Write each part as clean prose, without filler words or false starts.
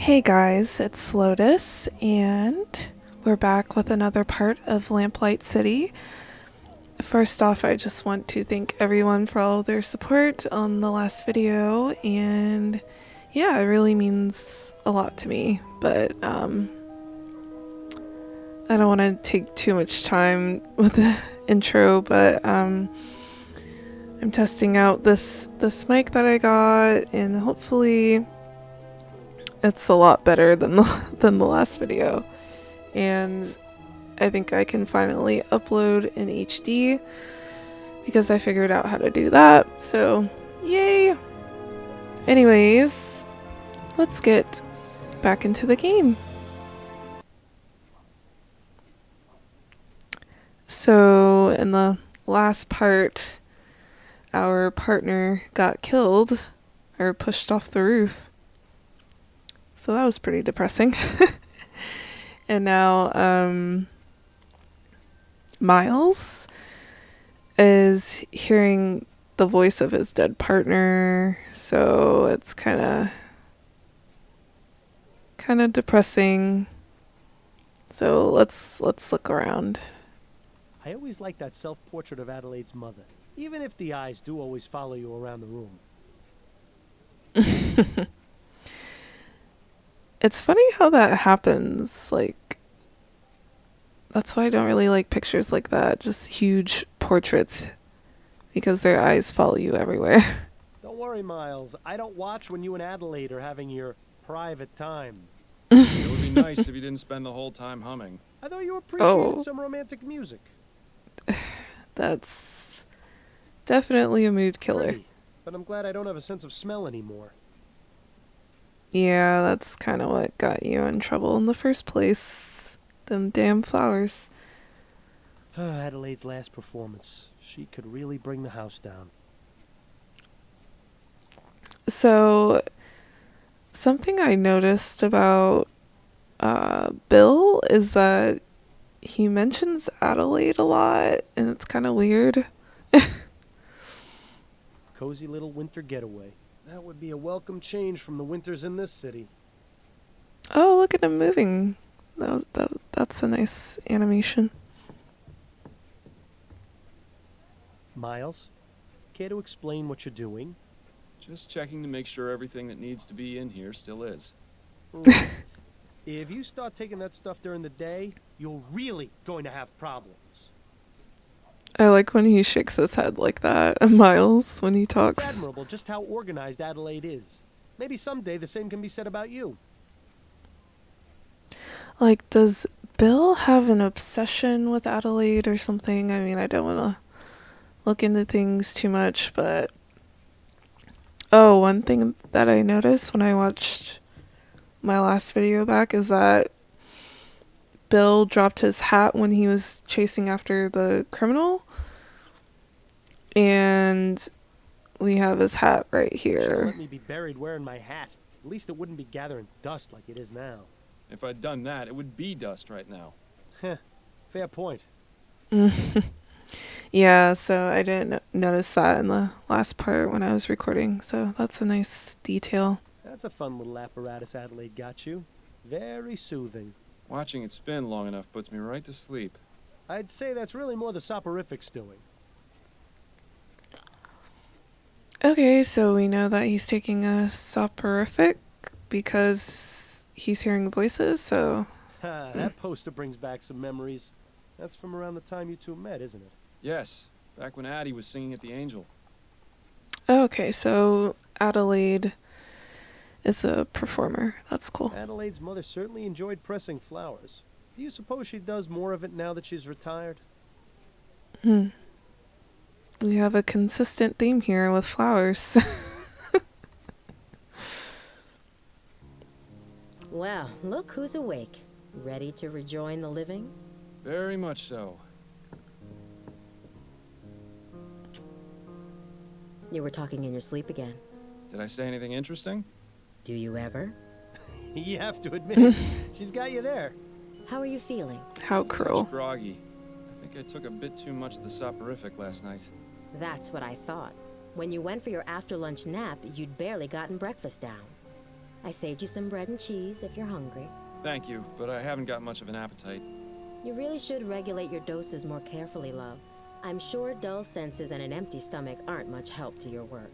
Hey guys, it's Lotus, and we're back with another part of Lamplight City. First off, I just want to thank everyone for all their support on the last video, and yeah, it really means a lot to me, but I don't want to take too much time with the intro, but I'm testing out this mic that I got, and hopefully it's a lot better than the last video, and I think I can finally upload in HD because I figured out how to do that, so yay! Anyways, let's get back into the game. So in the last part, our partner got killed or pushed off the roof. So that was pretty depressing. And now Miles is hearing the voice of his dead partner, so it's kind of depressing. So let's look around. I always like that self-portrait of Adelaide's mother, even if the eyes do always follow you around the room. It's funny how that happens. Like, that's why I don't really like pictures like that, just huge portraits, because their eyes follow you everywhere. Don't worry, Miles. I don't watch when you and Adelaide are having your private time. It would be nice if you didn't spend the whole time humming. I thought you appreciated some romantic music. That's definitely a mood killer. Pretty, but I'm glad I don't have a sense of smell anymore. Yeah, that's kind of what got you in trouble in the first place. Them damn flowers. Adelaide's last performance. She could really bring the house down. So, something I noticed about Bill is that he mentions Adelaide a lot, and it's kind of weird. Cozy little winter getaway. That would be a welcome change from the winters in this city. Oh, look at him moving. That's a nice animation. Miles, care to explain what you're doing? Just checking to make sure everything that needs to be in here still is. Right. If you start taking that stuff during the day, you're really going to have problems. I like when he shakes his head like that, Miles, when he talks. It's admirable just how organized Adelaide is. Maybe someday the same can be said about you. Like, does Bill have an obsession with Adelaide or something? I mean, I don't want to look into things too much, but... Oh, one thing that I noticed when I watched my last video back is that Bill dropped his hat when he was chasing after the criminal. And we have his hat right here. Let me be buried wearing my hat. At least it wouldn't be gathering dust like it is now. If I'd done that, it would be dust right now. Heh, fair point. Yeah, so I didn't notice that in the last part when I was recording, so that's a nice detail. That's a fun little apparatus Adelaide got you. Very soothing. Watching it spin long enough puts me right to sleep. I'd say that's really more the soporifics doing. Okay, so we know that he's taking a soporific because he's hearing voices, so... Ha, that poster brings back some memories. That's from around the time you two met, isn't it? Yes, back when Addie was singing at the Angel. Okay, so Adelaide is a performer. That's cool. Adelaide's mother certainly enjoyed pressing flowers. Do you suppose she does more of it now that she's retired? We have a consistent theme here with flowers. Well, look who's awake. Ready to rejoin the living? Very much so. You were talking in your sleep again. Did I say anything interesting? Do you ever? You have to admit it. She's got you there. How are you feeling? How cruel. Such groggy. I think I took a bit too much of the soporific last night. That's what I thought. When you went for your after-lunch nap, you'd barely gotten breakfast down. I saved you some bread and cheese if you're hungry. Thank you, but I haven't got much of an appetite. You really should regulate your doses more carefully, love. I'm sure dull senses and an empty stomach aren't much help to your work.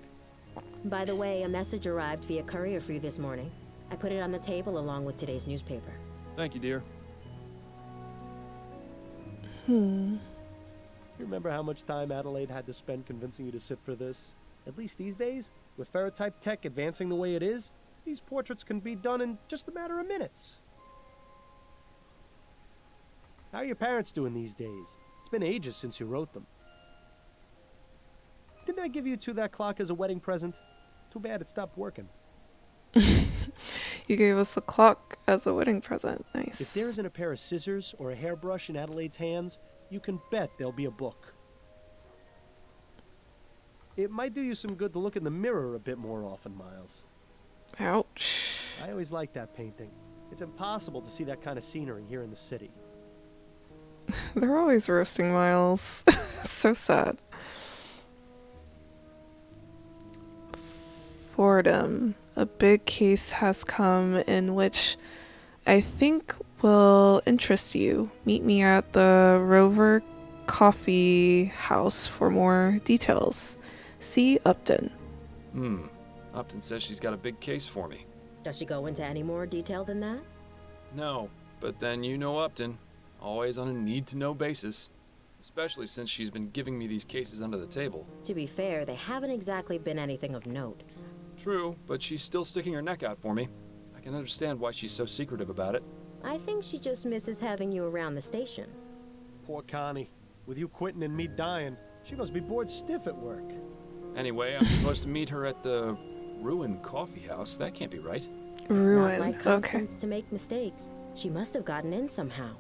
By the way, a message arrived via courier for you this morning. I put it on the table along with today's newspaper. Thank you, dear. You remember how much time Adelaide had to spend convincing you to sit for this? At least these days, with ferrotype tech advancing the way it is, these portraits can be done in just a matter of minutes. How are your parents doing these days? It's been ages since you wrote them. Didn't I give you two that clock as a wedding present? Too bad it stopped working. You gave us a clock as a wedding present. Nice. If there isn't a pair of scissors or a hairbrush in Adelaide's hands, you can bet there'll be a book. It might do you some good to look in the mirror a bit more often, Miles. Ouch. I always liked that painting. It's impossible to see that kind of scenery here in the city. They're always roasting Miles. So sad. Fordham. A big case has come in which I think will interest you. Meet me at the Rover Coffee House for more details. See Upton. Upton says she's got a big case for me. Does she go into any more detail than that? No, but then you know Upton. Always on a need-to-know basis. Especially since she's been giving me these cases under the table. To be fair, they haven't exactly been anything of note. True, but she's still sticking her neck out for me. I can understand why she's so secretive about it. I think she just misses having you around the station. Poor Connie. With you quitting and me dying, she must be bored stiff at work. Anyway, I'm supposed to meet her at the Ruin Coffee House. That can't be right. It's not like Okay. Constance to make mistakes. She must have gotten in somehow.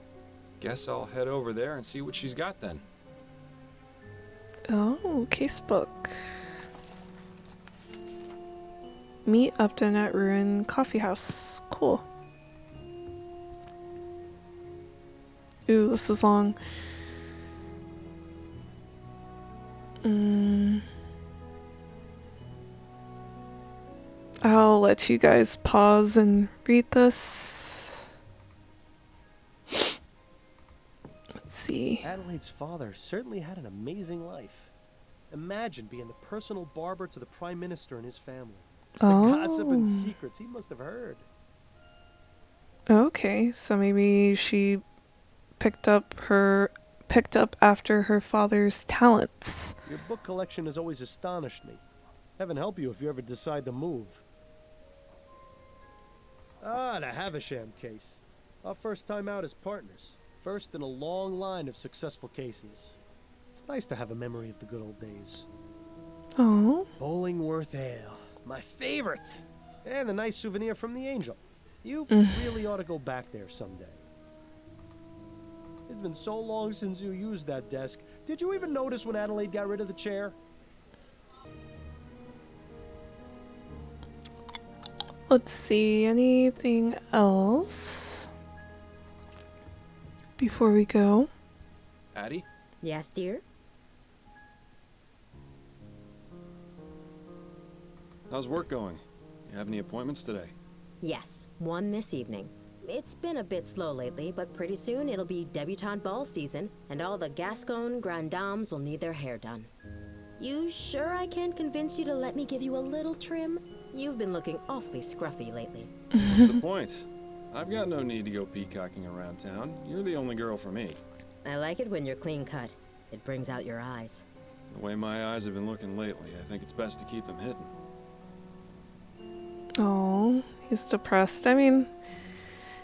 Guess I'll head over there and see what she's got then. Oh, casebook. Meet Upton at Ruin Coffee House. Cool. Ooh, this is long. I'll let you guys pause and read this. Let's see. Adelaide's father certainly had an amazing life. Imagine being the personal barber to the Prime Minister and his family. The gossip and secrets he must have heard. Okay, so maybe she picked up after her father's talents. Your book collection has always astonished me. Heaven help you if you ever decide to move. Ah, the Havisham case. Our first time out as partners. First in a long line of successful cases. It's nice to have a memory of the good old days. Oh, Bollingworth Ale. My favorite! And a nice souvenir from the Angel. You really ought to go back there someday. It's been so long since you used that desk. Did you even notice when Adelaide got rid of the chair? let's see. Anything else before we go? Addie? Yes, dear? How's work going? You have any appointments today? Yes, one this evening. It's been a bit slow lately, but pretty soon it'll be debutante ball season, and all the Gascon grand dames will need their hair done. You sure I can't convince you to let me give you a little trim? You've been looking awfully scruffy lately. What's the point? I've got no need to go peacocking around town. You're the only girl for me. I like it when you're clean cut. It brings out your eyes. The way my eyes have been looking lately, I think it's best to keep them hidden. Oh, he's depressed. I mean,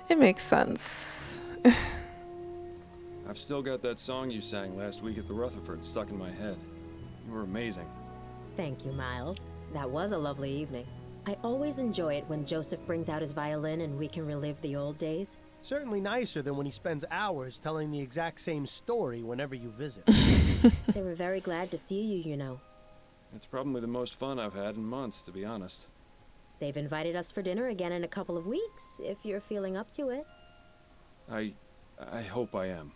it makes sense. I've still got that song you sang last week at the Rutherford stuck in my head. You were amazing. Thank you, Miles. That was a lovely evening. I always enjoy it when Joseph brings out his violin and we can relive the old days. Certainly nicer than when he spends hours telling the exact same story whenever you visit. They were very glad to see you, you know. It's probably the most fun I've had in months, to be honest. They've invited us for dinner again in a couple of weeks, if you're feeling up to it. I hope I am.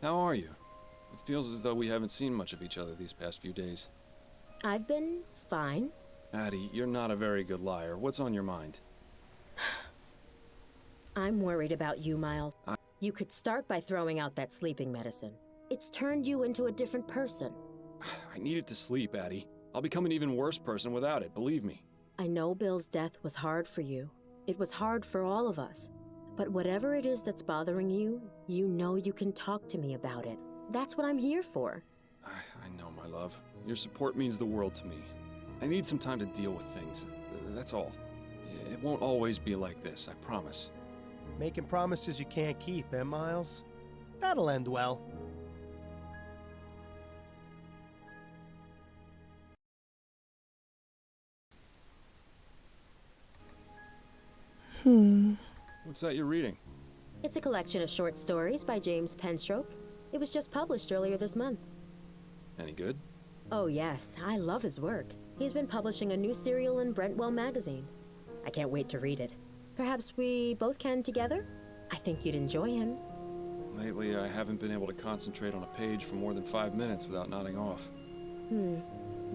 How are you? It feels as though we haven't seen much of each other these past few days. I've been fine. Addie, you're not a very good liar. What's on your mind? I'm worried about you, Miles. You could start by throwing out that sleeping medicine. It's turned you into a different person. I needed to sleep, Addie. I'll become an even worse person without it, believe me. I know Bill's death was hard for you. It was hard for all of us. But whatever it is that's bothering you, you know you can talk to me about it. That's what I'm here for. I know, my love. Your support means the world to me. I need some time to deal with things. That's all. It won't always be like this, I promise. Making promises you can't keep, eh, Miles? That'll end well. What's that you're reading? It's a collection of short stories by James Penstroke. It was just published earlier this month. Any good? Oh yes, I love his work. He's been publishing a new serial in Brentwell magazine. I can't wait to read it. Perhaps we both can together? I think you'd enjoy him. Lately, I haven't been able to concentrate on a page for more than 5 minutes without nodding off.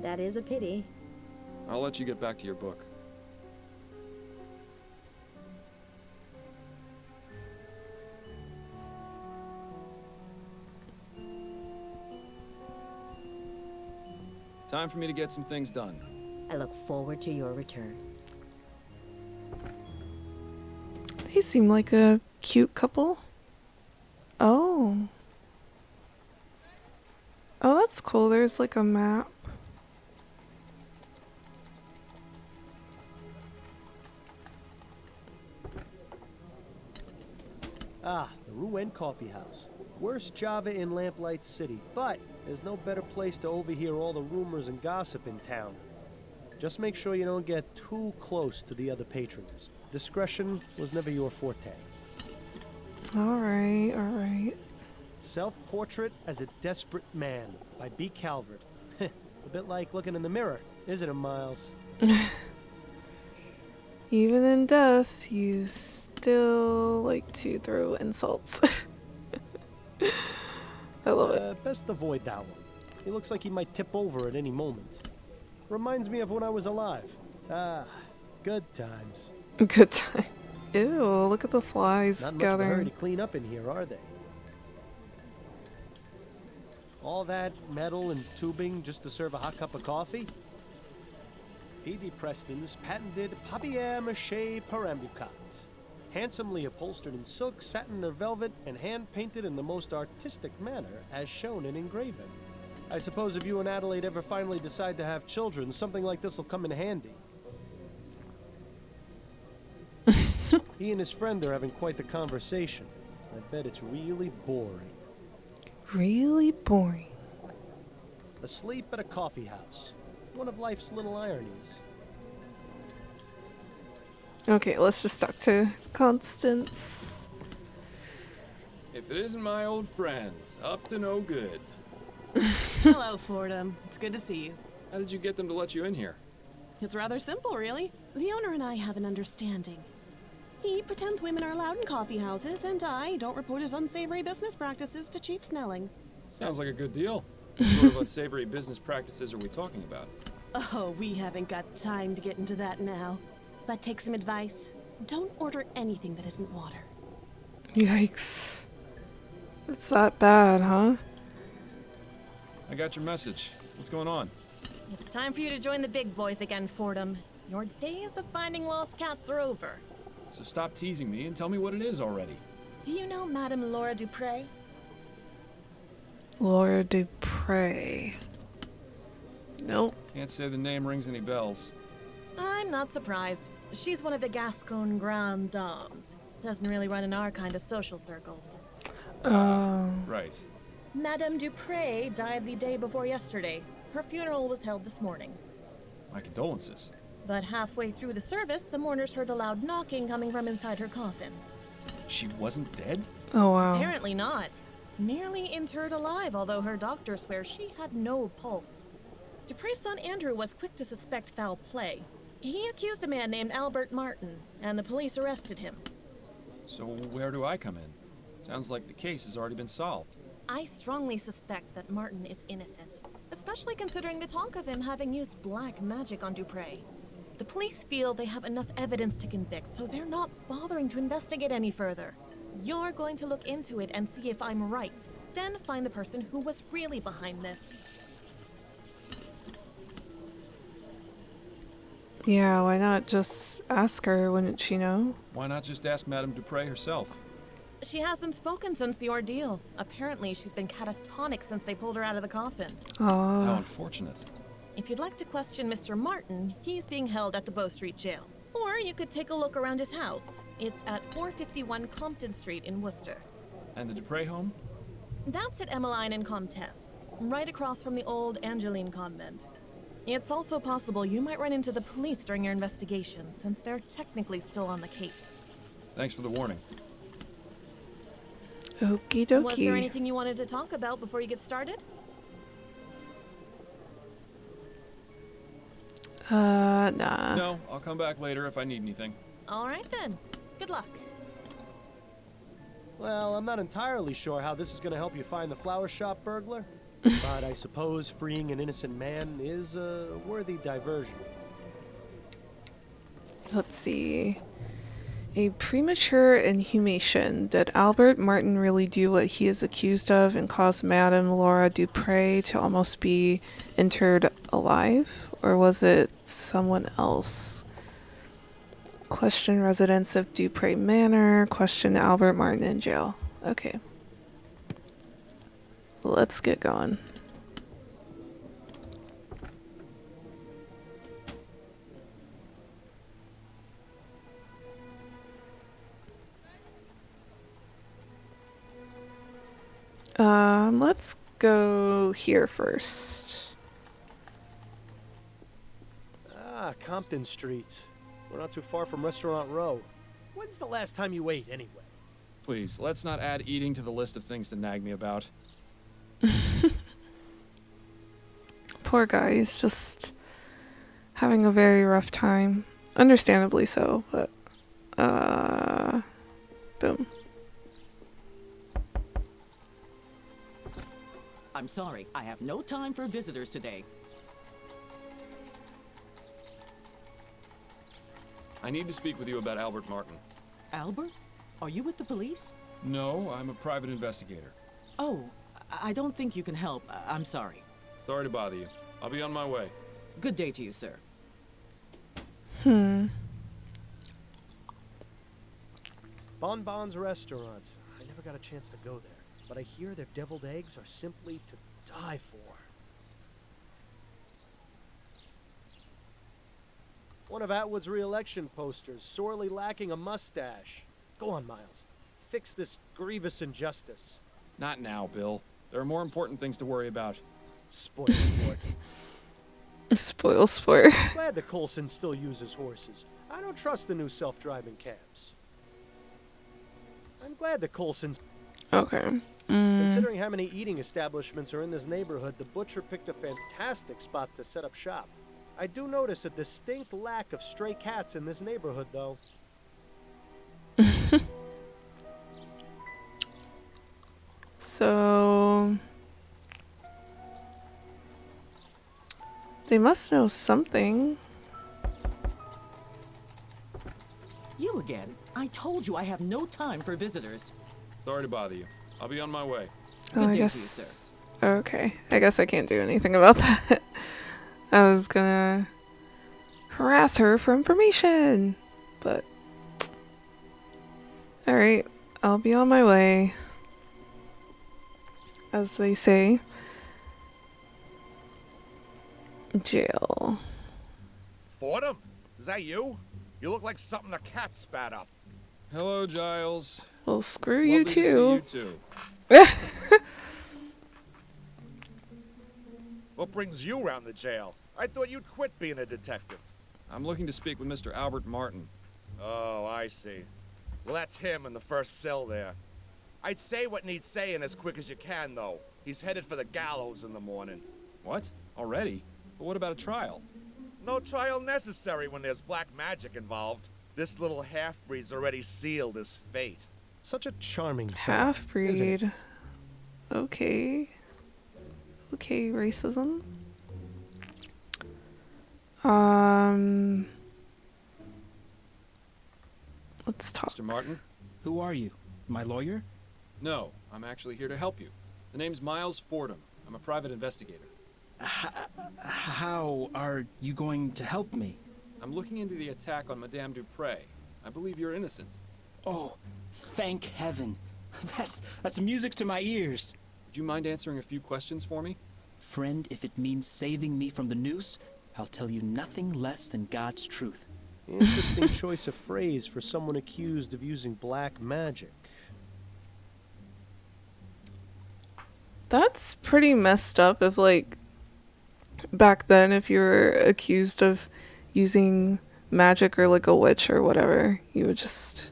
That is a pity. I'll let you get back to your book. Time for me to get some things done. I look forward to your return. They seem like a cute couple. Oh. Oh, that's cool. There's like a map. Ah, the Rouen Coffee House. Worst Java in Lamplight City, but there's no better place to overhear all the rumors and gossip in town. Just make sure you don't get too close to the other patrons. Discretion was never your forte. Alright, alright. Self-Portrait as a Desperate Man by B. Calvert. A bit like looking in the mirror, isn't it, Miles? Even in death, you still like to throw insults. I love it. Best avoid that one. He looks like he might tip over at any moment. Reminds me of when I was alive. Ah, good times. Good time. Ew, look at the flies Not much of a hurry gathering. to clean up in here, are they? All that metal and tubing just to serve a hot cup of coffee? P.D. Preston's patented papier-mâché perambucat. Handsomely upholstered in silk, satin, or velvet, and hand-painted in the most artistic manner, as shown in engraving. I suppose if you and Adelaide ever finally decide to have children, something like this will come in handy. He and his friend are having quite the conversation. I bet it's really boring. Really boring. Asleep at a coffee house. One of life's little ironies. Okay, let's just talk to Constance. If it isn't my old friend, up to no good. Hello, Fordham. It's good to see you. How did you get them to let you in here? It's rather simple, really. The owner and I have an understanding. He pretends women are allowed in coffee houses, and I don't report his unsavory business practices to Chief Snelling. Sounds like a good deal. What sort of unsavory business practices are we talking about? Oh, we haven't got time to get into that now. But take some advice. Don't order anything that isn't water. Yikes. It's that bad, huh? I got your message. What's going on? It's time for you to join the big boys again, Fordham. Your days of finding lost cats are over. So stop teasing me and tell me what it is already. Do you know Madame Laura Dupray? Laura Dupray. Nope. Can't say the name rings any bells. I'm not surprised. She's one of the Gascon Grand Dames. Doesn't really run in our kind of social circles. Right. Madame Dupray died the day before yesterday. Her funeral was held this morning. My condolences. But halfway through the service, the mourners heard a loud knocking coming from inside her coffin. She wasn't dead? Oh, wow. Apparently not. Nearly interred alive, although her doctor swears she had no pulse. Dupray's son Andrew was quick to suspect foul play. He accused a man named Albert Martin, and the police arrested him. So where do I come in? Sounds like the case has already been solved. I strongly suspect that Martin is innocent, especially especially considering the talk of him having used black magic on Dupray. The police feel they have enough evidence to convict, so they're not bothering to investigate any further. You're going to look into it and see if I'm right, then find the person who was really behind this. Yeah, why not just ask her? Wouldn't she know? Why not just ask Madame Dupray herself? She hasn't spoken since the ordeal. Apparently, she's been catatonic since they pulled her out of the coffin. How unfortunate. If you'd like to question Mr. Martin, he's being held at the Bow Street Jail. Or you could take a look around his house. It's at 451 Compton Street in Worcester. And the Dupray home? That's at Emmeline and Comtesse, right across from the old Angeline convent. It's also possible you might run into the police during your investigation, since they're technically still on the case. Thanks for the warning. Okie dokie. Was there anything you wanted to talk about before you get started? Nah. No, I'll come back later if I need anything. All right then. Good luck. Well, I'm not entirely sure how this is going to help you find the flower shop burglar, but I suppose freeing an innocent man is a worthy diversion. Let's see. A premature inhumation. Did Albert Martin really do what he is accused of and cause Madame Laura Dupray to almost be interred alive? Or was it someone else? Question residents of Dupray Manor. Question Albert Martin in jail. Okay. Let's get going. Let's go here first. Ah, Compton Street. We're not too far from Restaurant Row. When's the last time you ate, anyway? Please, let's not add eating to the list of things to nag me about. Poor guy, he's just having a very rough time. Understandably so, but boom. I'm sorry, I have no time for visitors today. I need to speak with you about Albert Martin. Albert? Are you with the police? No, I'm a private investigator. Oh, I don't think you can help. I'm sorry. Sorry to bother you. I'll be on my way. Good day to you, sir. Bonbon's Restaurant. I never got a chance to go there, but I hear their deviled eggs are simply to die for. One of Atwood's re-election posters, sorely lacking a mustache. Go on, Miles. Fix this grievous injustice. Not now, Bill. There are more important things to worry about. Spoil sport. Spoil sport. Glad the Coulson still uses horses. I don't trust the new self-driving cabs. I'm glad the Coulsons... Okay. Considering how many eating establishments are in this neighborhood, the butcher picked a fantastic spot to set up shop. I do notice a distinct lack of stray cats in this neighborhood, though. So... they must know something. You again? I told you I have no time for visitors. Sorry to bother you. I'll be on my way. Oh, Good I day guess... to you, sir. Okay. I guess I can't do anything about that. I was gonna harass her for information, but... Alright, I'll be on my way. As they say. Jail. Fordham? Is that you? You look like something a cat spat up. Hello, Giles. Well, screw It's you lovely to see too. you too. What brings you around the jail? I thought you'd quit being a detective. I'm looking to speak with Mr. Albert Martin. Oh, I see. Well, that's him in the first cell there. I'd say what needs saying as quick as you can, though. He's headed for the gallows in the morning. What? Already? But what about a trial? No trial necessary when there's black magic involved. This little half-breed's already sealed his fate. Such a charming fellow, isn't Half-breed. it? Okay. Okay, racism. Let's talk. Mr. Martin? Who are you? My lawyer? No, I'm actually here to help you. The name's Miles Fordham. I'm a private investigator. How are you going to help me? I'm looking into the attack on Madame Dupray. I believe you're innocent. Oh, thank heaven. That's music to my ears. Would you mind answering a few questions for me? Friend, if it means saving me from the noose, I'll tell you nothing less than God's truth. Interesting choice of phrase for someone accused of using black magic. That's pretty messed up if, like, back then, if you were accused of using magic or, like, a witch or whatever, you would just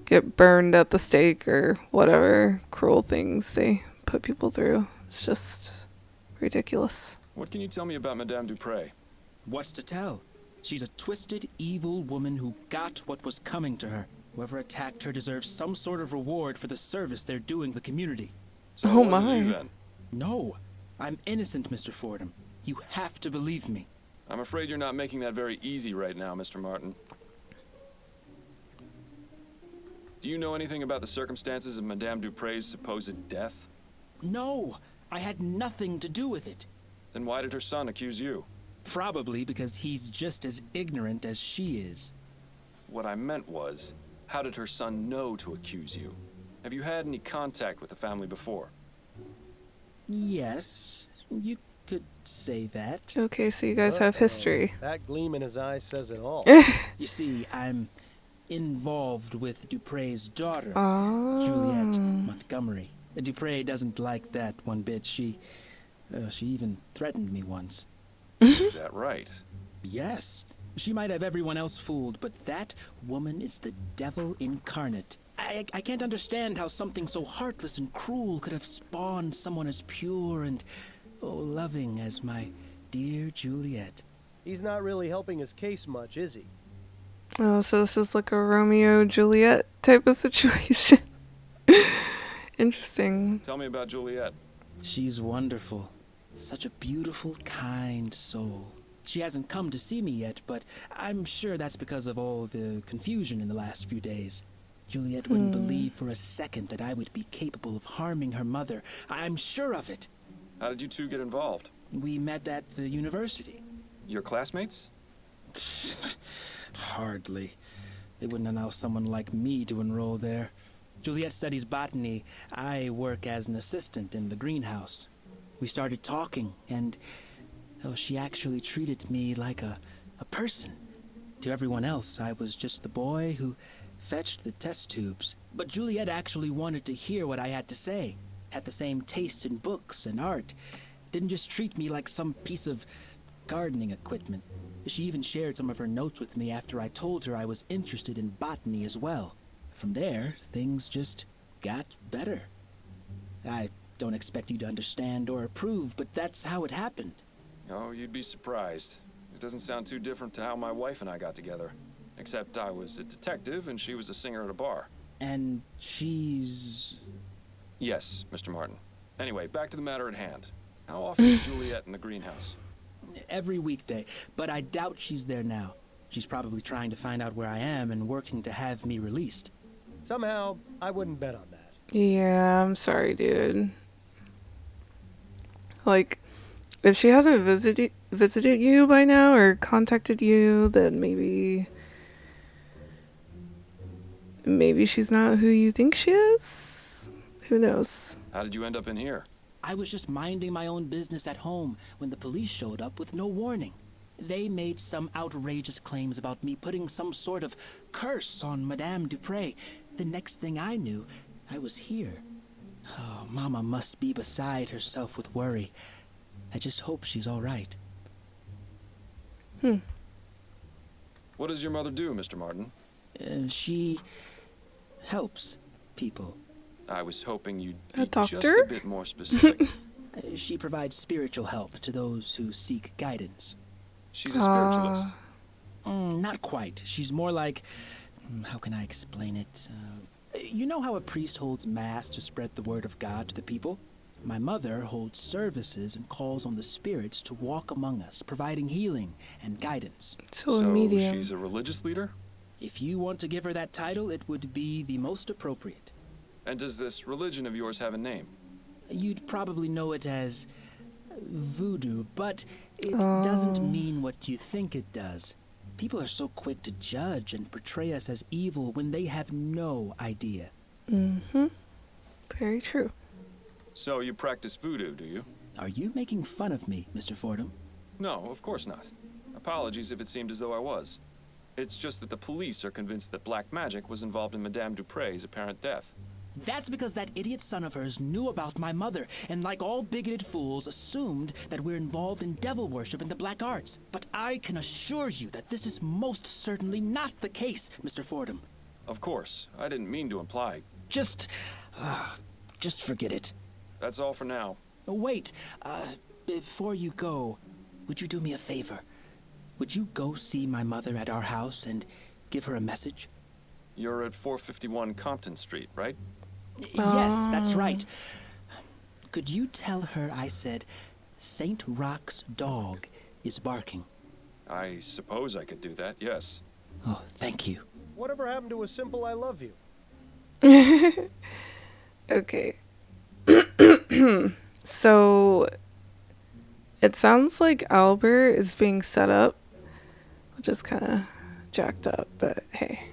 get burned at the stake or whatever cruel things they put people through. It's just ridiculous. What can you tell me about Madame Dupray? What's to tell? She's a twisted, evil woman who got what was coming to her. Whoever attacked her deserves some sort of reward for the service they're doing the community. So Oh it wasn't my. you then? No, I'm innocent, Mr. Fordham. You have to believe me. I'm afraid you're not making that very easy right now, Mr. Martin. Do you know anything about the circumstances of Madame Dupray's supposed death? No, I had nothing to do with it. Then why did her son accuse you? Probably because he's just as ignorant as she is. What I meant was, how did her son know to accuse you? Have you had any contact with the family before? Yes, you could say that. Okay, so you guys have history. That gleam in his eye says it all. You see, I'm involved with Dupray's daughter, Oh. Juliet Montgomery. Dupray doesn't like that one bit. She even threatened me once. Is that right? Yes, she might have everyone else fooled, but that woman is the devil incarnate. I can't understand how something so heartless and cruel could have spawned someone as pure and loving as my dear Juliet. He's not really helping his case much, is he? Oh, so this is like a Romeo Juliet type of situation. Interesting. Tell me about Juliet. She's wonderful. Such a beautiful, kind soul. She hasn't come to see me yet, but I'm sure that's because of all the confusion in the last few days. Juliet wouldn't believe for a second that I would be capable of harming her mother. I'm sure of it. How did you two get involved? We met at the university. Your classmates? Hardly. They wouldn't allow someone like me to enroll there. Juliet studies botany. I work as an assistant in the greenhouse. We started talking, and she actually treated me like a person. To everyone else, I was just the boy who fetched the test tubes. But Juliet actually wanted to hear what I had to say. Had the same taste in books and art. Didn't just treat me like some piece of gardening equipment. She even shared some of her notes with me after I told her I was interested in botany as well. From there, things just got better. I don't expect you to understand or approve, but that's how it happened. Oh, you'd be surprised. It doesn't sound too different to how my wife and I got together. Except I was a detective and she was a singer at a bar. And she's... Yes, Mr. Martin. Anyway, back to the matter at hand. How often is Juliet in the greenhouse? Every weekday, but I doubt she's there now. She's probably trying to find out where I am and working to have me released. Somehow, I wouldn't bet on that. Yeah, I'm sorry, dude. Like, if she hasn't visited you by now or contacted you, then maybe she's not who you think she is. Who knows? How did you end up in here? I was just minding my own business at home when the police showed up with no warning. They made some outrageous claims about me putting some sort of curse on Madame Dupray. The next thing I knew, I was here. Oh, Mama must be beside herself with worry. I just hope she's all right. What does your mother do, Mr. Martin? She helps people. I was hoping you'd A be just doctor? a bit more specific. She provides spiritual help to those who seek guidance. She's a spiritualist. Not quite. She's more like... how can I explain it? You know how a priest holds mass to spread the word of God to the people? My mother holds services and calls on the spirits to walk among us, providing healing and guidance. So a medium. She's a religious leader? If you want to give her that title, it would be the most appropriate. And does this religion of yours have a name? You'd probably know it as voodoo, but it doesn't mean what you think it does. People are so quick to judge and portray us as evil when they have no idea. Mm-hmm. Very true. So you practice voodoo, do you? Are you making fun of me, Mr. Fordham? No, of course not. Apologies if it seemed as though I was. It's just that the police are convinced that black magic was involved in Madame Dupray's apparent death. That's because that idiot son of hers knew about my mother, and like all bigoted fools, assumed that we're involved in devil worship and the black arts. But I can assure you that this is most certainly not the case, Mr. Fordham. Of course, I didn't mean to imply. Just forget it. That's all for now. Wait, before you go, would you do me a favor? Would you go see my mother at our house and give her a message? You're at 451 Compton Street, right? Yes, that's right. Could you tell her I said St. Rock's dog is barking? I suppose I could do that, yes. Oh, thank you. Whatever happened to a simple I love you? Okay. So it sounds like Albert is being set up, which is kind of jacked up, but hey.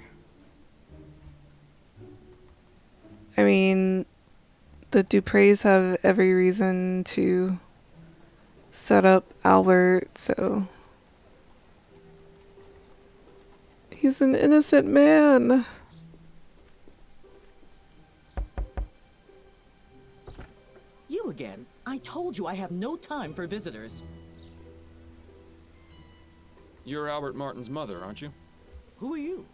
I mean, the Duprays have every reason to set up Albert, so he's an innocent man. You again? I told you I have no time for visitors. You're Albert Martin's mother, aren't you? Who are you?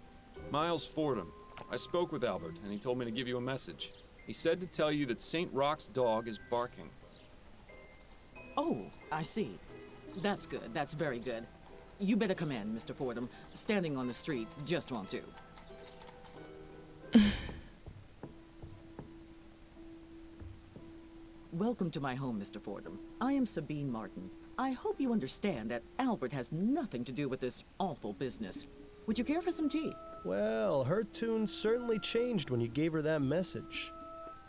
Miles Fordham. I spoke with Albert, and he told me to give you a message. He said to tell you that St. Rock's dog is barking. Oh, I see. That's good. That's very good. You better come in, Mr. Fordham. Standing on the street just won't do. Welcome to my home, Mr. Fordham. I am Sabine Martin. I hope you understand that Albert has nothing to do with this awful business. Would you care for some tea? Well, her tune certainly changed when you gave her that message.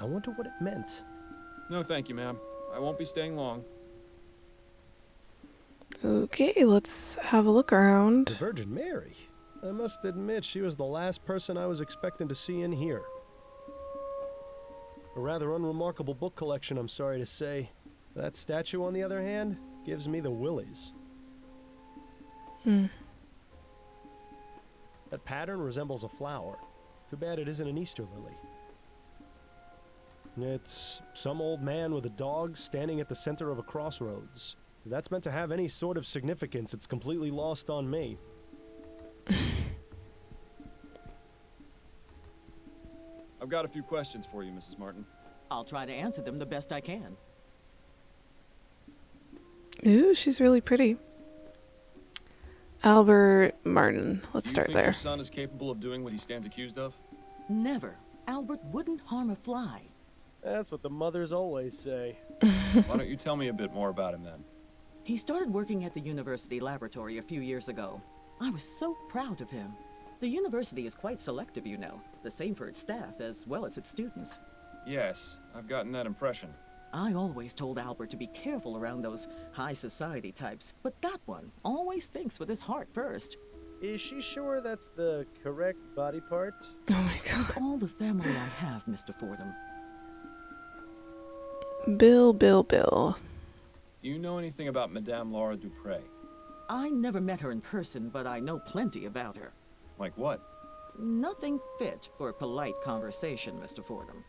I wonder what it meant. No, thank you, ma'am. I won't be staying long. Okay, let's have a look around. The Virgin Mary? I must admit she was the last person I was expecting to see in here. A rather unremarkable book collection, I'm sorry to say. That statue, on the other hand, gives me the willies. That pattern resembles a flower. Too bad it isn't an Easter lily. It's some old man with a dog standing at the center of a crossroads. If that's meant to have any sort of significance, it's completely lost on me. I've got a few questions for you, Mrs. Martin. I'll try to answer them the best I can. Ooh, she's really pretty. Albert Martin. Let's start Do you think there. your son is capable of doing what he stands accused of? Never. Albert wouldn't harm a fly. That's what the mothers always say. Why don't you tell me a bit more about him then? He started working at the university laboratory a few years ago. I was so proud of him. The university is quite selective, you know. The same for its staff as well as its students. Yes, I've gotten that impression. I always told Albert to be careful around those high society types, but that one always thinks with his heart first. Is she sure that's the correct body part? Oh my He's god. all the family I have, Mr. Fordham. Bill. Do you know anything about Madame Laura Dupray? I never met her in person, but I know plenty about her. Like what? Nothing fit for polite conversation, Mr. Fordham.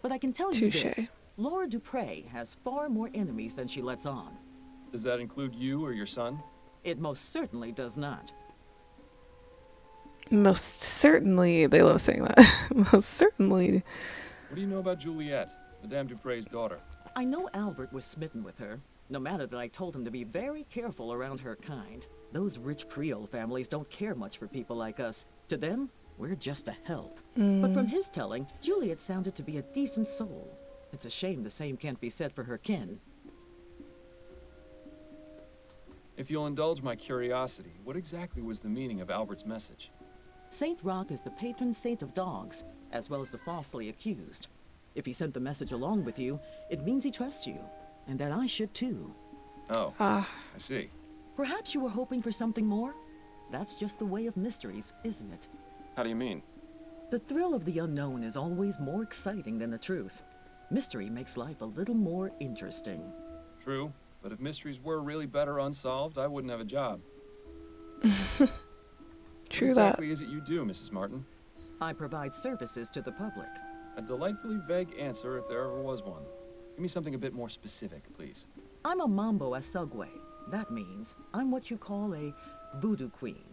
But I can tell you Touché. this. Laura Dupray has far more enemies than she lets on. Does that include you or your son? It most certainly does not. Most certainly, they love saying that. Most certainly. What do you know about Juliet, Madame Dupray's daughter? I know Albert was smitten with her, no matter that I told him to be very careful around her kind. Those rich Creole families don't care much for people like us. To them, we're just a help. But from his telling, Juliet sounded to be a decent soul. It's a shame the same can't be said for her kin. If you'll indulge my curiosity, what exactly was the meaning of Albert's message? Saint Rock is the patron saint of dogs, as well as the falsely accused. If he sent the message along with you, it means he trusts you, and that I should too. Oh, I see. Perhaps you were hoping for something more? That's just the way of mysteries, isn't it? How do you mean? The thrill of the unknown is always more exciting than the truth. Mystery makes life a little more interesting. True, but if mysteries were really better unsolved, I wouldn't have a job. True What that. exactly is it you do, Mrs. Martin? I provide services to the public. A delightfully vague answer if there ever was one. Give me something a bit more specific, please. I'm a mambo asogwe. That means I'm what you call a voodoo queen.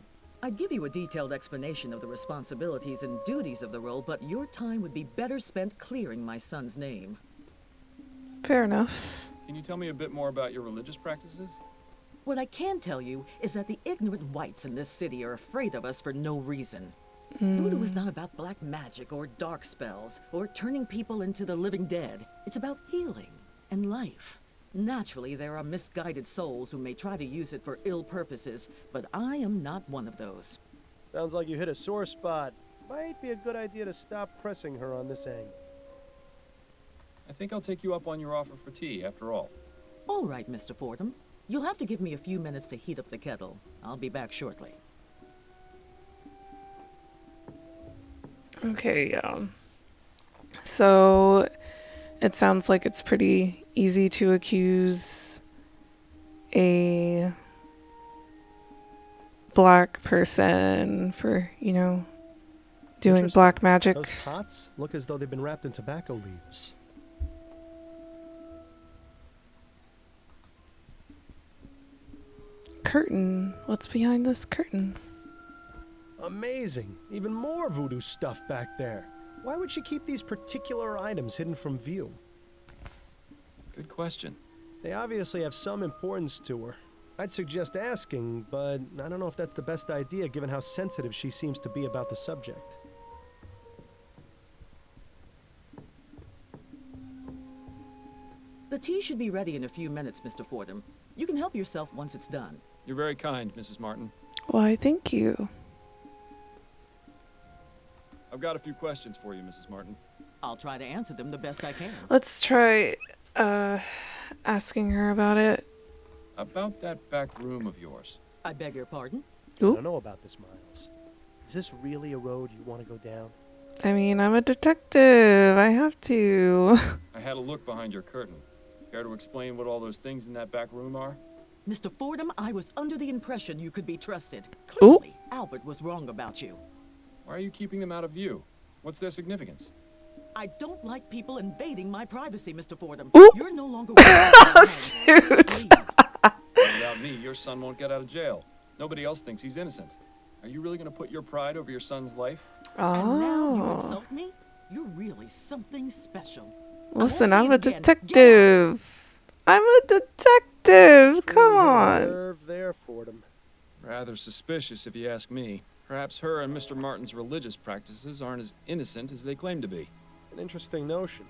I'd give you a detailed explanation of the responsibilities and duties of the role, but your time would be better spent clearing my son's name. Fair enough. Can you tell me a bit more about your religious practices? What I can tell you is that the ignorant whites in this city are afraid of us for no reason. Voodoo is not about black magic or dark spells or turning people into the living dead. It's about healing and life. Naturally, there are misguided souls who may try to use it for ill purposes, but I am not one of those. Sounds like you hit a sore spot. Might be a good idea to stop pressing her on this angle. I think I'll take you up on your offer for tea, after all. All right, Mr. Fordham. You'll have to give me a few minutes to heat up the kettle. I'll be back shortly. Okay, so it sounds like it's pretty easy to accuse a black person for, you know, doing Interesting. black magic. Those pots look as though they've been wrapped in tobacco leaves. Curtain. What's behind this curtain? Amazing. Even more voodoo stuff back there. Why would she keep these particular items hidden from view? Good question. They obviously have some importance to her. I'd suggest asking, but I don't know if that's the best idea given how sensitive she seems to be about the subject. The tea should be ready in a few minutes, Mr. Fordham. You can help yourself once it's done. You're very kind, Mrs. Martin. Why, thank you. I've got a few questions for you, Mrs. Martin. I'll try to answer them the best I can. Let's try asking her about it. About that back room of yours. I beg your pardon? I Ooh. don't know about this, Miles. Is this really a road you want to go down? I mean, I'm a detective. I have to. I had a look behind your curtain. Care to explain what all those things in that back room are? Mr. Fordham, I was under the impression you could be trusted. Ooh. Clearly, Albert was wrong about you. Why are you keeping them out of view? What's their significance? I don't like people invading my privacy, Mr. Fordham. Ooh. You're no longer welcome. Shoot. Without me, your son won't get out of jail. Nobody else thinks he's innocent. Are you really going to put your pride over your son's life? And now you Oh. insult me? You're really something special. Listen, I I'm won't a say it again. detective. I'm a detective. Come You hit a on. nerve there, Fordham. Rather suspicious, if you ask me. Perhaps her and Mr. Martin's religious practices aren't as innocent as they claim to be. An interesting notion.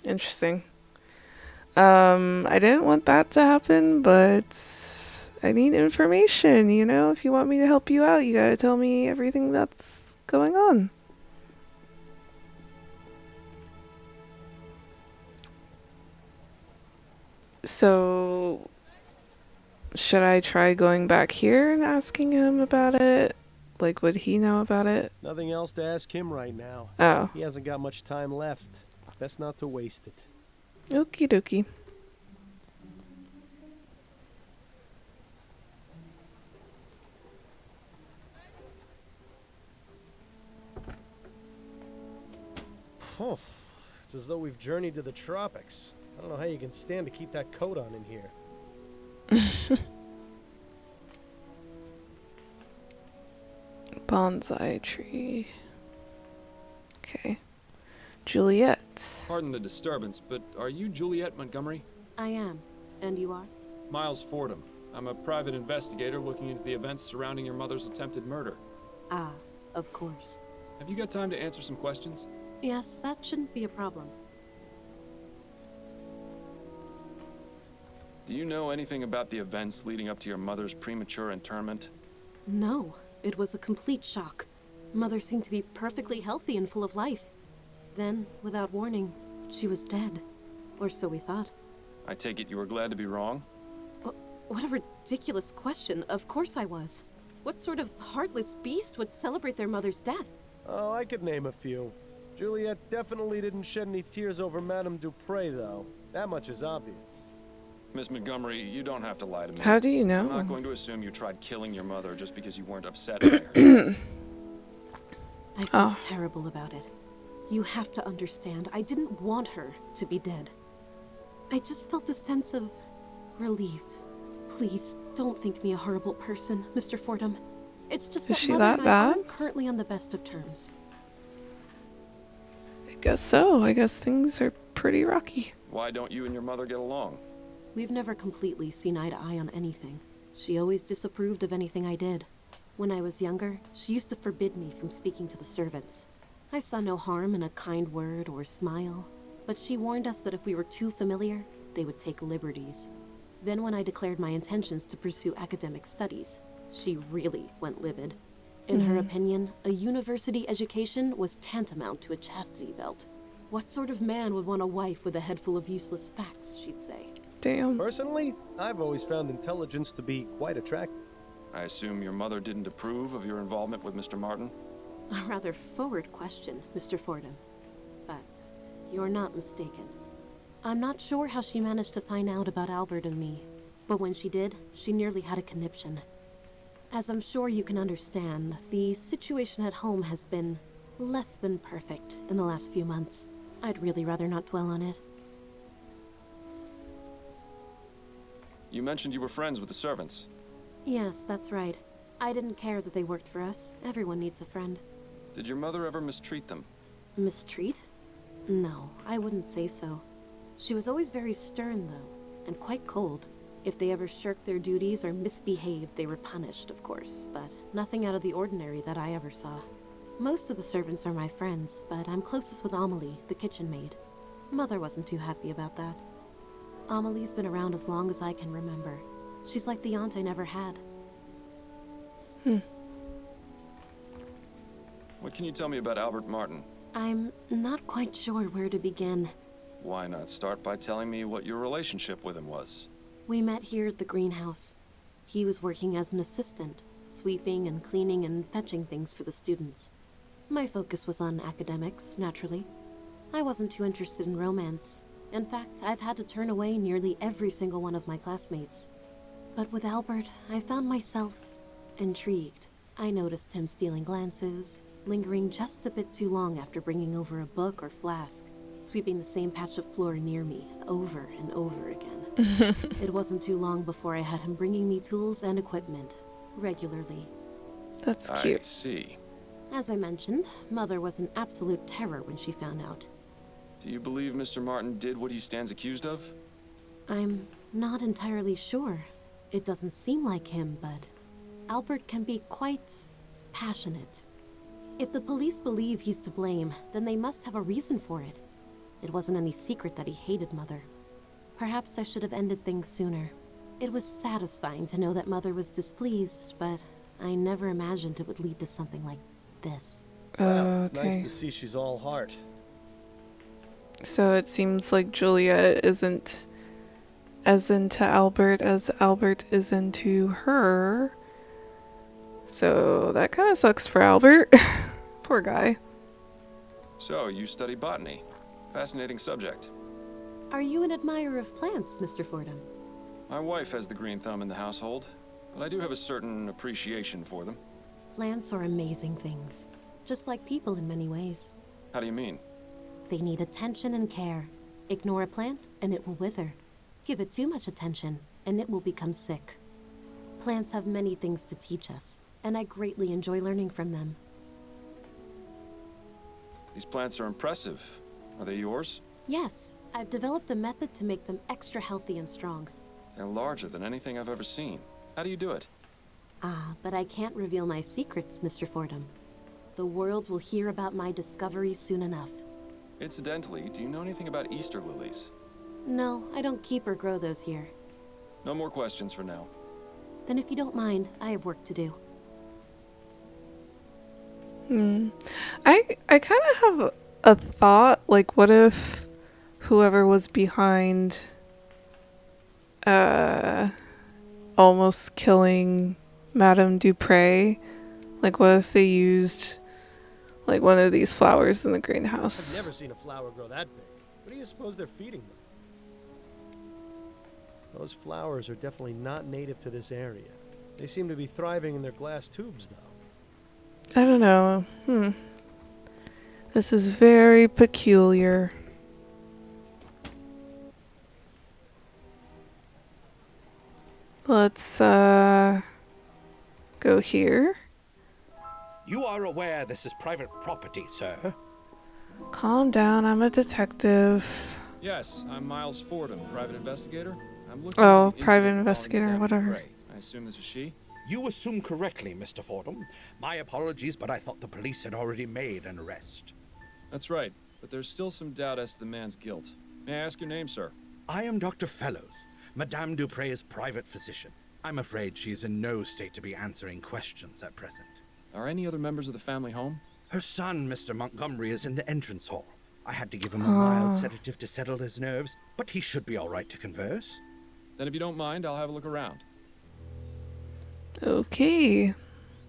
Interesting. I didn't want that to happen, but I need information, you know? If you want me to help you out, you gotta tell me everything that's going on. So, should I try going back here and asking him about it? Like, would he know about it? Nothing else to ask him right now. Oh, He hasn't got much time left. Best not to waste it. okie dokie. Oh, it's as though we've journeyed to the tropics. I don't know how you can stand to keep that coat on in here. Bonsai tree. Okay. Juliet. Pardon the disturbance, but are you Juliet Montgomery? I am. And you are? Miles Fordham. I'm a private investigator looking into the events surrounding your mother's attempted murder. Ah, Of course. Have you got time to answer some questions? Yes, that shouldn't be a problem. Do you know anything about the events leading up to your mother's premature interment? No, it was a complete shock. Mother seemed to be perfectly healthy and full of life. Then, without warning, she was dead. Or so we thought. I take it you were glad to be wrong? What a ridiculous question. Of course I was. What sort of heartless beast would celebrate their mother's death? Oh, I could name a few. Juliet definitely didn't shed any tears over Madame Dupray, though. That much is obvious. Miss Montgomery, you don't have to lie to me. How do you know? I'm not going to assume you tried killing your mother just because you weren't upset by her. I feel terrible about it. You have to understand, I didn't want her to be dead. I just felt a sense of relief. Please, don't think me a horrible person, Mr. Fordham. It's just that she Mother that and I bad? aren't currently on the best of terms. I guess so. I guess things are pretty rocky. Why don't you and your mother get along? We've never completely seen eye to eye on anything. She always disapproved of anything I did. When I was younger, she used to forbid me from speaking to the servants. I saw no harm in a kind word or smile, but she warned us that if we were too familiar, they would take liberties. Then when I declared my intentions to pursue academic studies, she really went livid. In her opinion, a university education was tantamount to a chastity belt. What sort of man would want a wife with a head full of useless facts, she'd say. Damn. Personally, I've always found intelligence to be quite attractive. I assume your mother didn't approve of your involvement with Mr. Martin? A rather forward question, Mr. Fordham. But you're not mistaken. I'm not sure how she managed to find out about Albert and me, but when she did, she nearly had a conniption. As I'm sure you can understand, the situation at home has been less than perfect in the last few months. I'd really rather not dwell on it. You mentioned you were friends with the servants. Yes, that's right. I didn't care that they worked for us. Everyone needs a friend. Did your mother ever mistreat them? Mistreat? No, I wouldn't say so. She was always very stern, though, and quite cold. If they ever shirked their duties or misbehaved, they were punished, of course, but nothing out of the ordinary that I ever saw. Most of the servants are my friends, but I'm closest with Amelie, the kitchen maid. Mother wasn't too happy about that. Amelie's been around as long as I can remember. She's like the aunt I never had. What can you tell me about Albert Martin? I'm not quite sure where to begin. Why not start by telling me what your relationship with him was? We met here at the greenhouse. He was working as an assistant, sweeping and cleaning and fetching things for the students. My focus was on academics, naturally. I wasn't too interested in romance. In fact, I've had to turn away nearly every single one of my classmates. But with Albert, I found myself intrigued. I noticed him stealing glances, lingering just a bit too long after bringing over a book or flask, sweeping the same patch of floor near me over and over again. It wasn't too long before I had him bringing me tools and equipment, regularly. That's cute. I see. As I mentioned, Mother was an absolute terror when she found out. Do you believe Mr. Martin did what he stands accused of? I'm not entirely sure. It doesn't seem like him, but Albert can be quite passionate. If the police believe he's to blame, then they must have a reason for it. It wasn't any secret that he hated Mother. Perhaps I should have ended things sooner. It was satisfying to know that Mother was displeased, but I never imagined it would lead to something like this. Wow, it's nice to see she's all heart. So it seems like Julia isn't as into Albert as Albert is into her. So that kind of sucks for Albert. Poor guy. So, you study botany. Fascinating subject. Are you an admirer of plants, Mr. Fordham? My wife has the green thumb in the household, but I do have a certain appreciation for them. Plants are amazing things, just like people in many ways. How do you mean? They need attention and care. Ignore a plant, and it will wither. Give it too much attention, and it will become sick. Plants have many things to teach us, and I greatly enjoy learning from them. These plants are impressive. Are they yours? Yes, I've developed a method to make them extra healthy and strong. They're larger than anything I've ever seen. How do you do it? Ah, but I can't reveal my secrets, Mr. Fordham. The world will hear about my discovery soon enough. Incidentally, do you know anything about Easter lilies? No, I don't keep or grow those here. No more questions for now. Then if you don't mind, I have work to do. I kind of have a thought, like, what if whoever was behind almost killing Madame Dupray, like, what if they used, like, one of these flowers in the greenhouse? I've never seen a flower grow that big. What do you suppose they're feeding them? Those flowers are definitely not native to this area. They seem to be thriving in their glass tubes, though. I don't know. This is very peculiar. Let's go here. You are aware this is private property, sir? Calm down, I'm a detective. Yes, I'm Miles Fordham, private investigator. I'm looking Oh, into the private incident investigator, involving whatever. Dupray. I assume this is she? You assume correctly, Mr. Fordham. My apologies, but I thought the police had already made an arrest. That's right, but there's still some doubt as to the man's guilt. May I ask your name, sir? I am Dr. Fellows, Madame Dupray's private physician. I'm afraid she is in no state to be answering questions at present. Are any other members of the family home? Her son, Mr. Montgomery, is in the entrance hall. I had to give him a mild sedative to settle his nerves, but he should be all right to converse. Then if you don't mind, I'll have a look around. Okay.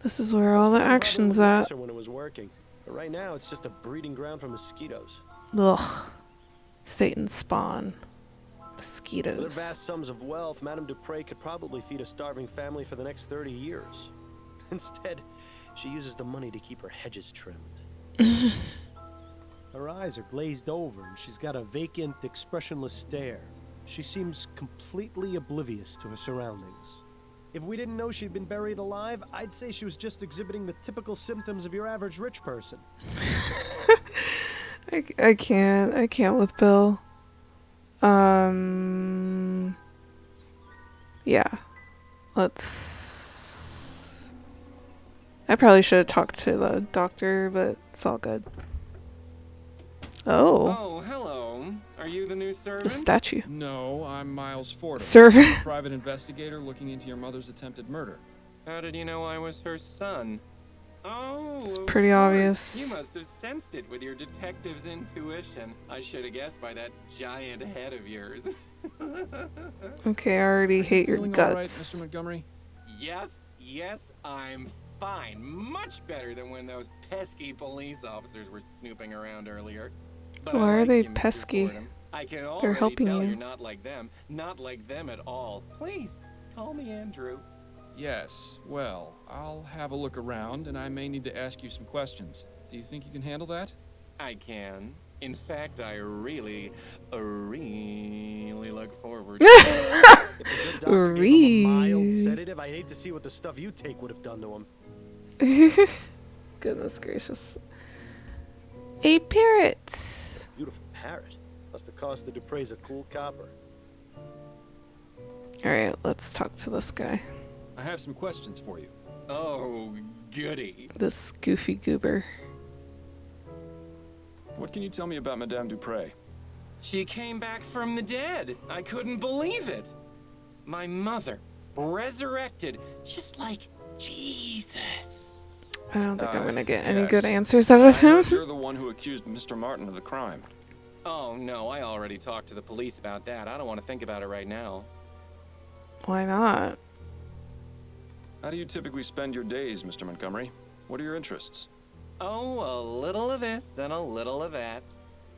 This is where all the action's at. When it was working, but right now it's just a breeding ground for mosquitoes. Ugh. Satan's spawn. With her Mosquitoes. vast sums of wealth, Madame Dupray could probably feed a starving family for the next 30 years. Instead, she uses the money to keep her hedges trimmed. Her eyes are glazed over, and she's got a vacant, expressionless stare. She seems completely oblivious to her surroundings. If we didn't know she'd been buried alive, I'd say she was just exhibiting the typical symptoms of your average rich person. I can't with Bill. Yeah. I probably should have talked to the doctor, but it's all good. Oh, hello. Are you the new The servant? statue. No, I'm Miles Fordham. Servant. Private investigator looking into your mother's attempted murder. How did you know I was her son? Oh, It's of pretty course. obvious. You must have sensed it with your detective's intuition. I should have guessed by that giant head of yours. Okay, I already hate your Feeling all right, guts. Mr. Montgomery? Yes, I'm fine. Much better than when those pesky police officers were snooping around earlier. But Why I are like they you, Mr. pesky? Fordham. I can They're already helping tell you. you're not like them at all. Please, call me Andrew. Yes. Well, I'll have a look around, and I may need to ask you some questions. Do you think you can handle that? I can. In fact, I really look forward to it. If a good doctor gave him a mild Really? sedative, I hate to see what the stuff you take would have done to him. Goodness gracious. A parrot. Beautiful parrot. Must have cost the Duprays a cool copper. Alright, let's talk to this guy. I have some questions for you. Oh, goody. This goofy goober. What can you tell me about Madame Dupray? She came back from the dead. I couldn't believe it. My mother, resurrected, just like Jesus. I don't think I'm gonna get any yes. good answers out of I heard him. you're the one who accused Mr. Martin of the crime. Oh, no, I already talked to the police about that. I don't want to think about it right now. Why not? How do you typically spend your days, Mr. Montgomery? What are your interests? Oh, a little of this and a little of that.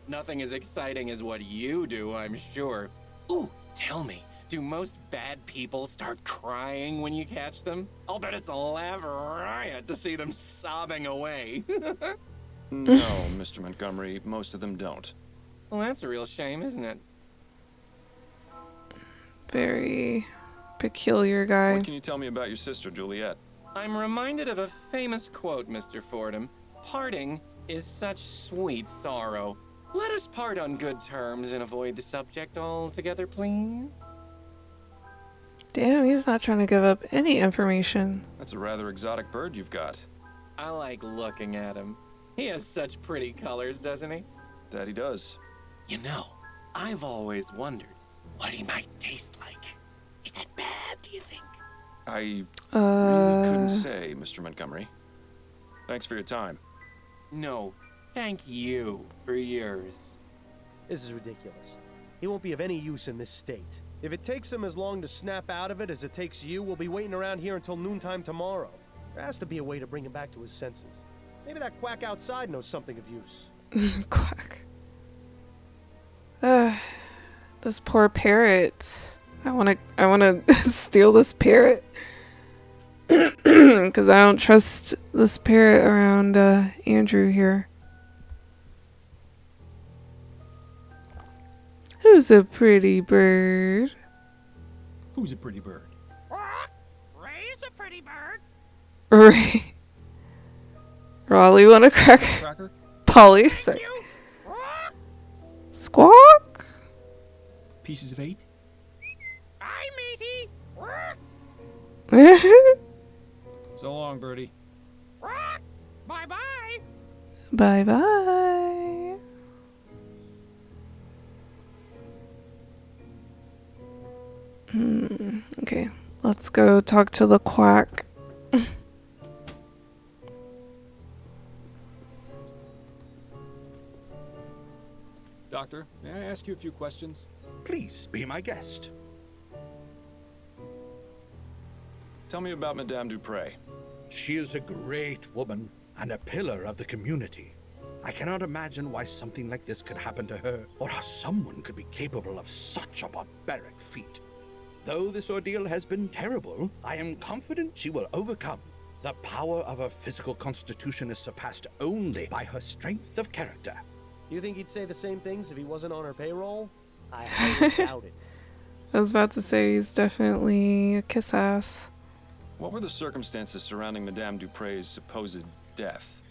Nothing as exciting as what you do, I'm sure. Ooh, tell me, do most bad people start crying when you catch them? I'll bet it's a laugh riot to see them sobbing away. No, Mr. Montgomery, most of them don't. Well, that's a real shame, isn't it? Very peculiar guy. What can you tell me about your sister, Juliet? I'm reminded of a famous quote, Mr. Fordham. Parting is such sweet sorrow. Let us part on good terms and avoid the subject altogether, please. Damn, he's not trying to give up any information. That's a rather exotic bird you've got. I like looking at him. He has such pretty colors, doesn't he? That he does. You know, I've always wondered what he might taste like. Is that bad, do you think? I really couldn't say, Mr. Montgomery. Thanks for your time. No, thank you for yours. This is ridiculous. He won't be of any use in this state. If it takes him as long to snap out of it as it takes you, we'll be waiting around here until noontime tomorrow. There has to be a way to bring him back to his senses. Maybe that quack outside knows something of use. Quack. This poor parrot. I wanna steal this parrot. Because I don't trust this parrot around Andrew here. Who's a pretty bird? Who's a pretty bird? Ray's a pretty bird. Ray. Raleigh, want a cracker? Cracker? Polly, sorry. Squawk? Pieces of 8? Bye, matey. So long, Birdie. Bye-bye. Bye-bye. Okay, let's go talk to the quack. Doctor, may I ask you a few questions? Please be my guest. Tell me about Madame Dupray. She is a great woman and a pillar of the community. I cannot imagine why something like this could happen to her, or how someone could be capable of such a barbaric feat. Though this ordeal has been terrible, I am confident she will overcome. The power of her physical constitution is surpassed only by her strength of character. Do you think he'd say the same things if he wasn't on her payroll? I highly doubt it. I was about to say he's definitely a kiss ass. What were the circumstances surrounding Madame Dupray's supposed death?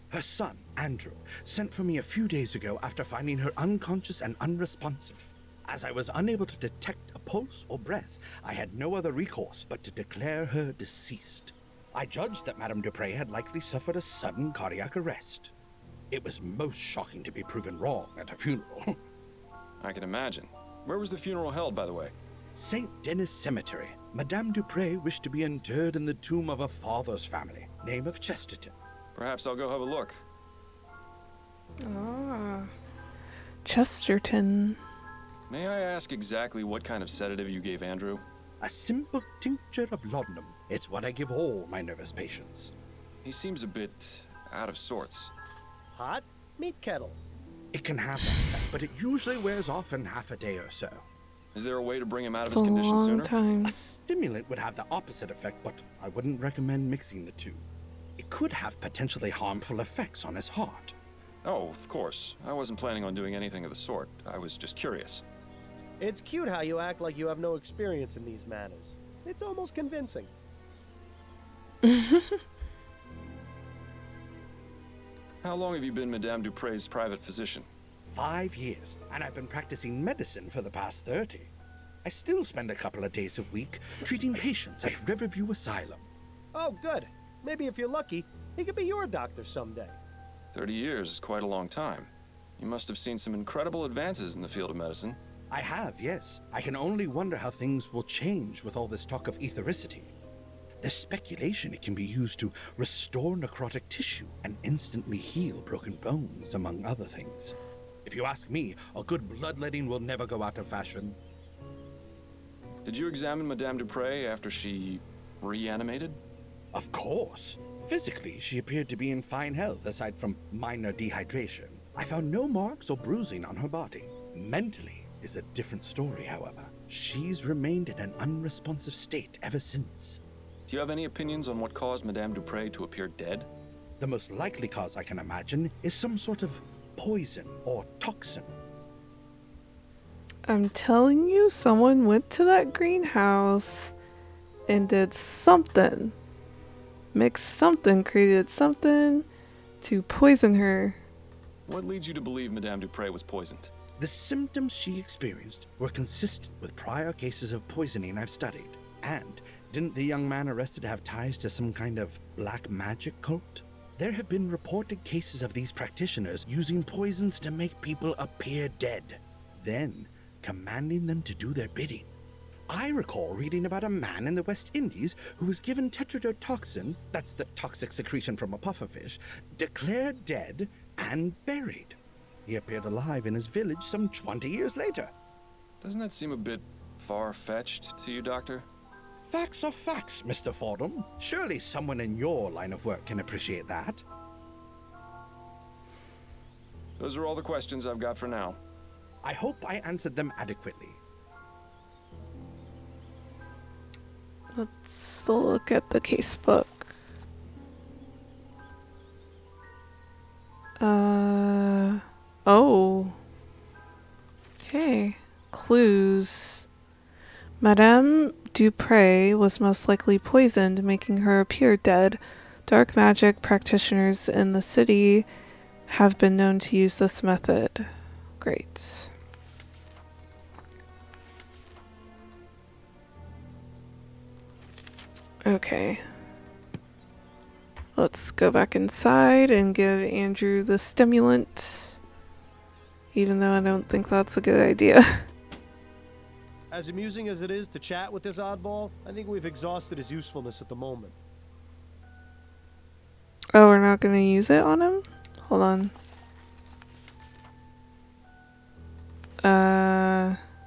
Her son, Andrew, sent for me a few days ago after finding her unconscious and unresponsive. As I was unable to detect a pulse or breath, I had no other recourse but to declare her deceased. I judged that Madame Dupray had likely suffered a sudden cardiac arrest. It was most shocking to be proven wrong at a funeral. I can imagine. Where was the funeral held, by the way? St. Denis Cemetery. Madame Dupray wished to be interred in the tomb of her father's family, name of Chesterton. Perhaps I'll go have a look. Ah. Chesterton. May I ask exactly what kind of sedative you gave Andrew? A simple tincture of laudanum. It's what I give all my nervous patients. He seems a bit out of sorts. Hot? Meat kettle. It can have that effect, but it usually wears off in half a day or so. Is there a way to bring him out of It's his a condition long sooner? time. A stimulant would have the opposite effect, but I wouldn't recommend mixing the two. It could have potentially harmful effects on his heart. Oh, of course. I wasn't planning on doing anything of the sort. I was just curious. It's cute how you act like you have no experience in these matters. It's almost convincing. How long have you been Madame Dupray's private physician? 5 years, and I've been practicing medicine for the past 30. I still spend a couple of days a week treating patients at Riverview Asylum. Oh, good. Maybe if you're lucky, he could be your doctor someday. 30 years is quite a long time. You must have seen some incredible advances in the field of medicine. I have, yes. I can only wonder how things will change with all this talk of ethericity. There's speculation it can be used to restore necrotic tissue and instantly heal broken bones, among other things. If you ask me, a good bloodletting will never go out of fashion. Did you examine Madame Dupray after she reanimated? Of course. Physically, she appeared to be in fine health aside from minor dehydration. I found no marks or bruising on her body. Mentally is a different story, however. She's remained in an unresponsive state ever since. Do you have any opinions on what caused Madame Dupray to appear dead? The most likely cause I can imagine is some sort of poison or toxin. I'm telling you, someone went to that greenhouse and did something. Mixed something, created something to poison her. What leads you to believe Madame Dupray was poisoned? The symptoms she experienced were consistent with prior cases of poisoning I've studied. And didn't the young man arrested have ties to some kind of black magic cult? There have been reported cases of these practitioners using poisons to make people appear dead, then commanding them to do their bidding. I recall reading about a man in the West Indies who was given tetrodotoxin, that's the toxic secretion from a pufferfish, declared dead and buried. He appeared alive in his village some 20 years later. Doesn't that seem a bit far-fetched to you, Doctor? Facts are facts, Mr. Fordham. Surely someone in your line of work can appreciate that. Those are all the questions I've got for now. I hope I answered them adequately. Let's look at the casebook. Oh. Okay. Clues. Madame Dupray was most likely poisoned, making her appear dead. Dark magic practitioners in the city have been known to use this method. Great. Okay. Let's go back inside and give Andrew the stimulant. Even though I don't think that's a good idea. As amusing as it is to chat with this oddball, I think we've exhausted his usefulness at the moment. Oh, we're not gonna use it on him? Hold on.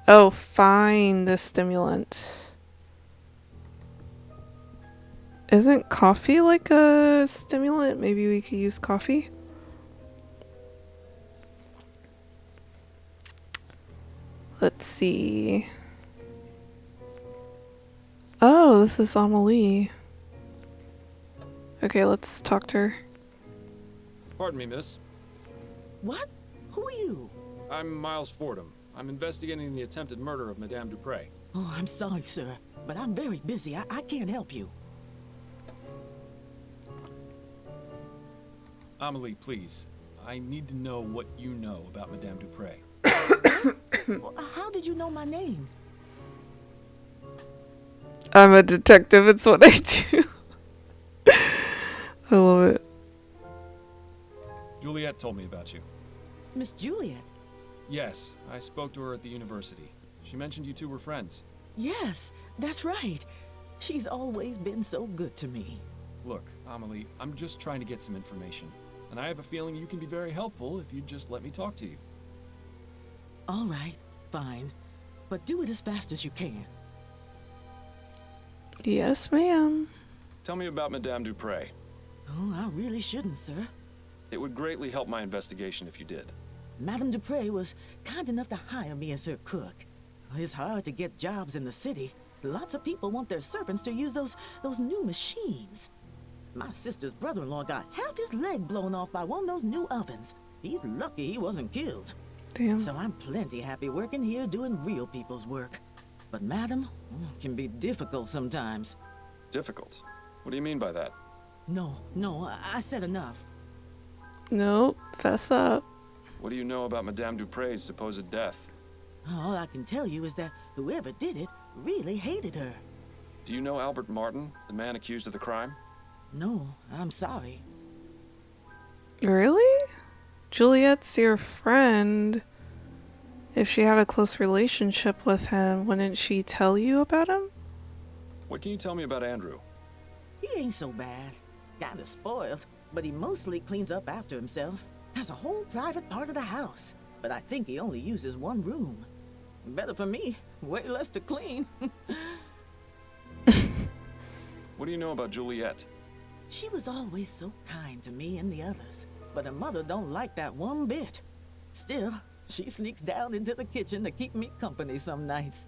Oh, find the stimulant. Isn't coffee like a stimulant? Maybe we could use coffee? Let's see. Oh, this is Amelie. Okay, let's talk to her. Pardon me, miss. What? Who are you? I'm Miles Fordham. I'm investigating the attempted murder of Madame Dupray. Oh, I'm sorry, sir, but I'm very busy. I can't help you. Amelie, please. I need to know what you know about Madame Dupray. Well, how did you know my name? I'm a detective, it's what I do. I love it. Juliet told me about you. Miss Juliet? Yes, I spoke to her at the university. She mentioned you two were friends. Yes, that's right. She's always been so good to me. Look, Amelie, I'm just trying to get some information. And I have a feeling you can be very helpful if you just let me talk to you. All right, fine. But do it as fast as you can. Yes, ma'am. Tell me about Madame Dupray. Oh, I really shouldn't, sir. It would greatly help my investigation if you did. Madame Dupray was kind enough to hire me as her cook. It's hard to get jobs in the city. Lots of people want their servants to use those new machines. My sister's brother-in-law got half his leg blown off by one of those new ovens. He's lucky he wasn't killed. Damn. So I'm plenty happy working here doing real people's work. But Madam can be difficult sometimes. Difficult? What do you mean by that? No, I said enough. Nope, fess up. What do you know about Madame Dupray's supposed death? All I can tell you is that whoever did it really hated her. Do you know Albert Martin, the man accused of the crime? No, I'm sorry. Really? Juliet's your friend. If she had a close relationship with him, wouldn't she tell you about him? What can you tell me about Andrew? He ain't so bad. Kinda spoiled, but he mostly cleans up after himself. Has a whole private part of the house, but I think he only uses one room. Better for me, way less to clean. What do you know about Juliet? She was always so kind to me and the others, but her mother don't like that one bit. Still, she sneaks down into the kitchen to keep me company some nights.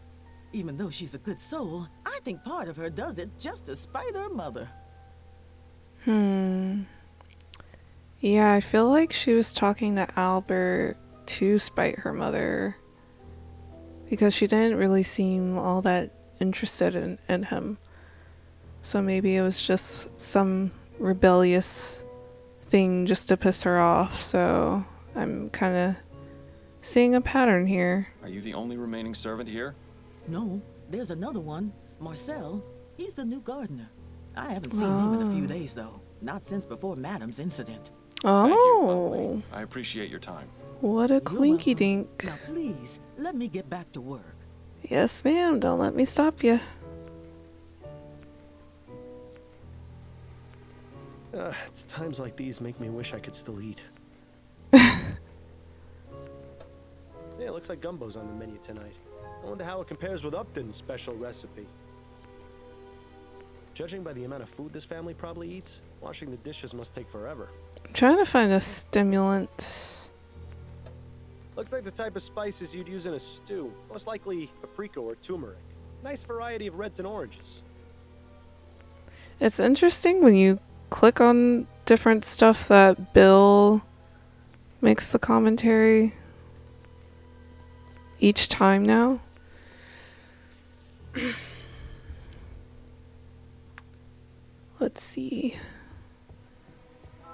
Even though she's a good soul, I think part of her does it just to spite her mother. Yeah, I feel like she was talking to Albert to spite her mother. Because she didn't really seem all that interested in him. So maybe it was just some rebellious thing just to piss her off. So I'm kind of seeing a pattern here. Are you the only remaining servant here? No, there's another one, Marcel. He's the new gardener. I haven't seen him in a few days, though. Not since before Madam's incident. Thank you, Oh, Lovely. I appreciate your time. what a You're quinky welcome. dink. Now please, let me get back to work. Yes, ma'am. Don't let me stop you. It's times like these make me wish I could still eat. Yeah, it looks like gumbo's on the menu tonight. I wonder how it compares with Upton's special recipe. Judging by the amount of food this family probably eats, washing the dishes must take forever. I'm trying to find a stimulant. Looks like the type of spices you'd use in a stew. Most likely paprika or turmeric. Nice variety of reds and oranges. It's interesting when you click on different stuff that Bill makes the commentary each time now. Let's see.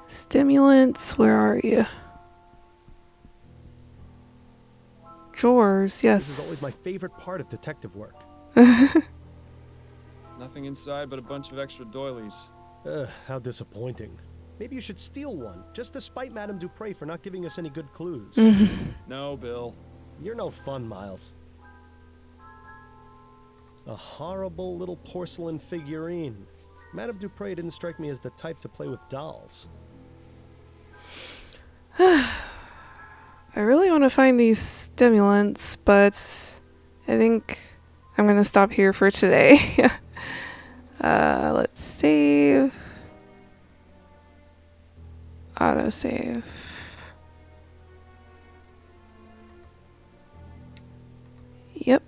Stimulants, where are you? Drawers, yes. This is always my favorite part of detective work. Nothing inside but a bunch of extra doilies. How disappointing. Maybe you should steal one, just to spite Madame Dupray for not giving us any good clues. No, Bill. You're no fun, Miles. A horrible little porcelain figurine. Madame Dupray didn't strike me as the type to play with dolls. I really want to find these stimulants, but I think I'm going to stop here for today. Let's save. Autosave. Yep.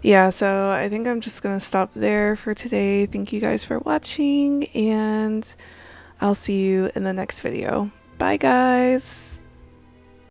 Yeah, so I think I'm just going to stop there for today. Thank you guys for watching, and I'll see you in the next video. Bye, guys.